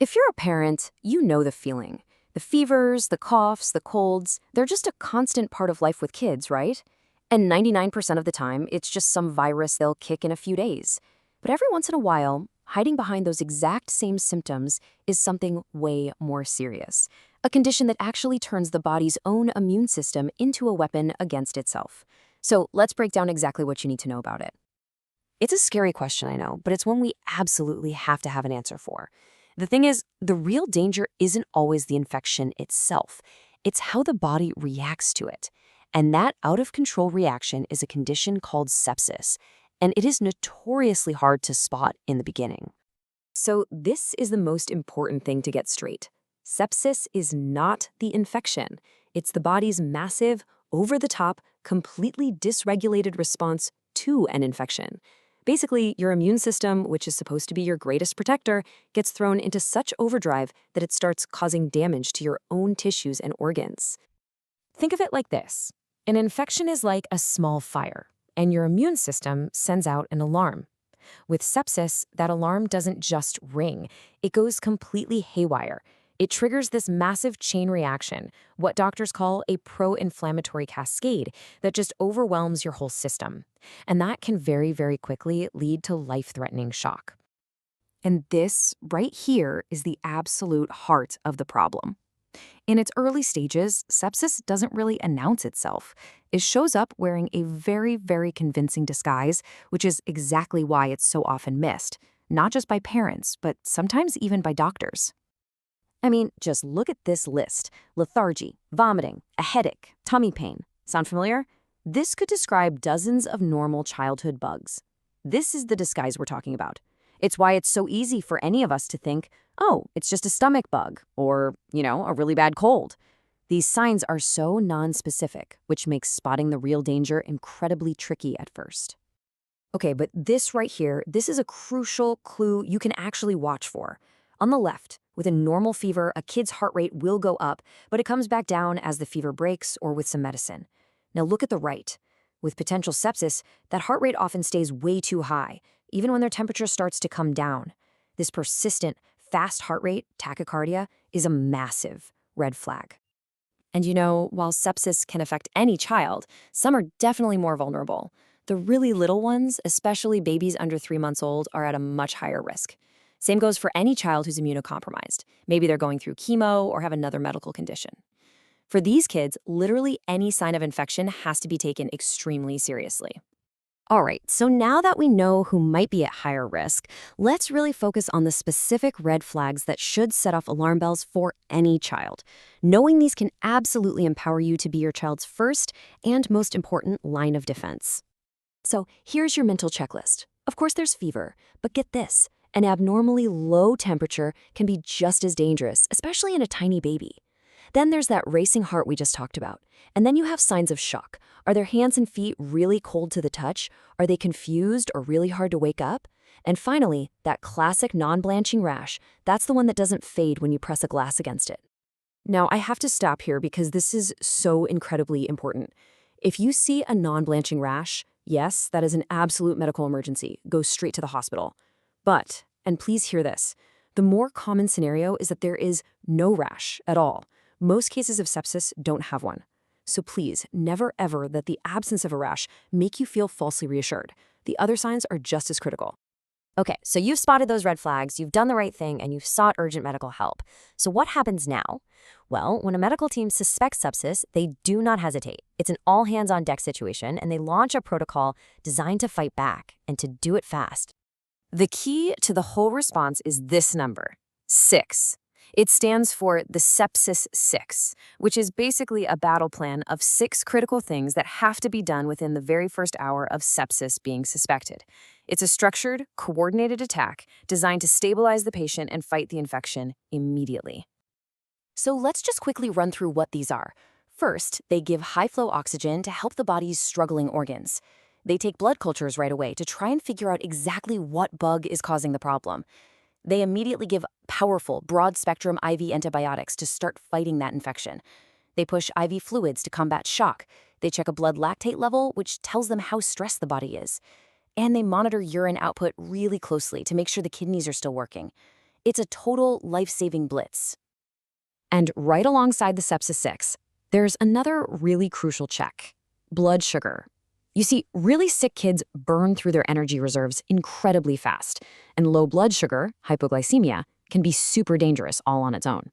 If you're a parent, you know the feeling. The fevers, the coughs, the colds, they're just a constant part of life with kids, right? And 99% of the time, it's just some virus they'll kick in a few days. But every once in a while, hiding behind those exact same symptoms is something way more serious. A condition that actually turns the body's own immune system into a weapon against itself. So let's break down exactly what you need to know about it. It's a scary question, I know, but it's one we absolutely have to have an answer for. The thing is, the real danger isn't always the infection itself. It's how the body reacts to it. And that out-of-control reaction is a condition called sepsis, and it is notoriously hard to spot in the beginning. So this is the most important thing to get straight. Sepsis is not the infection. It's the body's massive, over-the-top, completely dysregulated response to an infection. Basically, your immune system, which is supposed to be your greatest protector, gets thrown into such overdrive that it starts causing damage to your own tissues and organs. Think of it like this. An infection is like a small fire, and your immune system sends out an alarm. With sepsis, that alarm doesn't just ring, it goes completely haywire. It triggers this massive chain reaction, what doctors call a pro-inflammatory cascade, that just overwhelms your whole system. And that can very, very quickly lead to life-threatening shock. And this, right here, is the absolute heart of the problem. In its early stages, sepsis doesn't really announce itself. It shows up wearing a very, very convincing disguise, which is exactly why it's so often missed, not just by parents, but sometimes even by doctors. I mean, just look at this list. Lethargy, vomiting, a headache, tummy pain. Sound familiar? This could describe dozens of normal childhood bugs. This is the disguise we're talking about. It's why it's so easy for any of us to think, oh, it's just a stomach bug, or, a really bad cold. These signs are so non-specific, which makes spotting the real danger incredibly tricky at first. Okay, but this right here, this is a crucial clue you can actually watch for. On the left, with a normal fever, a kid's heart rate will go up, but it comes back down as the fever breaks or with some medicine. Now look at the right. With potential sepsis, that heart rate often stays way too high, even when their temperature starts to come down. This persistent, fast heart rate, tachycardia, is a massive red flag. And while sepsis can affect any child, some are definitely more vulnerable. The really little ones, especially babies under 3 months old, are at a much higher risk. Same goes for any child who's immunocompromised. Maybe they're going through chemo or have another medical condition. For these kids, literally any sign of infection has to be taken extremely seriously. All right, so now that we know who might be at higher risk, let's really focus on the specific red flags that should set off alarm bells for any child. Knowing these can absolutely empower you to be your child's first and most important line of defense. So here's your mental checklist. Of course, there's fever, but get this. An abnormally low temperature can be just as dangerous, especially in a tiny baby. Then there's that racing heart we just talked about. And then you have signs of shock. Are their hands and feet really cold to the touch? Are they confused or really hard to wake up? And finally, that classic non-blanching rash. That's the one that doesn't fade when you press a glass against it. Now, I have to stop here because this is so incredibly important. If you see a non-blanching rash, yes, that is an absolute medical emergency. Go straight to the hospital. But, and please hear this, the more common scenario is that there is no rash at all. Most cases of sepsis don't have one. So please, never ever let the absence of a rash make you feel falsely reassured. The other signs are just as critical. Okay, so you've spotted those red flags, you've done the right thing, and you've sought urgent medical help. So what happens now? Well, when a medical team suspects sepsis, they do not hesitate. It's an all-hands-on-deck situation, and they launch a protocol designed to fight back and to do it fast. The key to the whole response is this number, 6. It stands for the Sepsis 6, which is basically a battle plan of 6 critical things that have to be done within the very first hour of sepsis being suspected. It's a structured, coordinated attack designed to stabilize the patient and fight the infection immediately. So let's just quickly run through what these are. First, they give high-flow oxygen to help the body's struggling organs. They take blood cultures right away to try and figure out exactly what bug is causing the problem. They immediately give powerful, broad-spectrum IV antibiotics to start fighting that infection. They push IV fluids to combat shock. They check a blood lactate level, which tells them how stressed the body is. And they monitor urine output really closely to make sure the kidneys are still working. It's a total life-saving blitz. And right alongside the Sepsis 6, there's another really crucial check: blood sugar. You see, really sick kids burn through their energy reserves incredibly fast, and low blood sugar, hypoglycemia, can be super dangerous all on its own.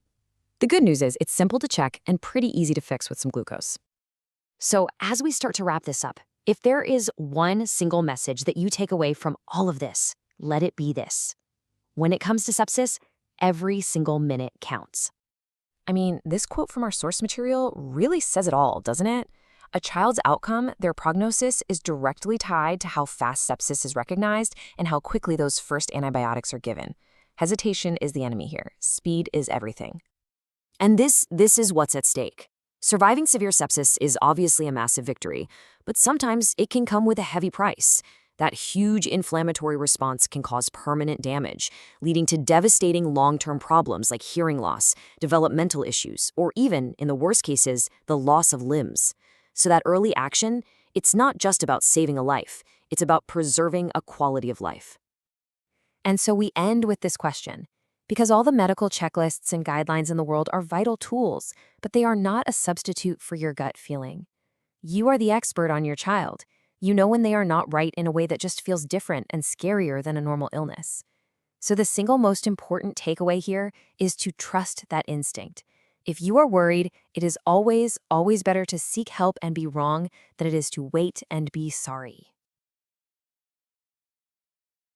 The good news is it's simple to check and pretty easy to fix with some glucose. So as we start to wrap this up, if there is one single message that you take away from all of this, let it be this: when it comes to sepsis, every single minute counts. I mean, this quote from our source material really says it all, doesn't it? A child's outcome, their prognosis, is directly tied to how fast sepsis is recognized and how quickly those first antibiotics are given. Hesitation is the enemy here. Speed is everything. And this is what's at stake. Surviving severe sepsis is obviously a massive victory, but sometimes it can come with a heavy price. That huge inflammatory response can cause permanent damage, leading to devastating long-term problems like hearing loss, developmental issues, or even, in the worst cases, the loss of limbs. So that early action, it's not just about saving a life, it's about preserving a quality of life. And so we end with this question: because all the medical checklists and guidelines in the world are vital tools, but they are not a substitute for your gut feeling. You are the expert on your child. You know when they are not right in a way that just feels different and scarier than a normal illness. So the single most important takeaway here is to trust that instinct. If you are worried, it is always, always better to seek help and be wrong than it is to wait and be sorry.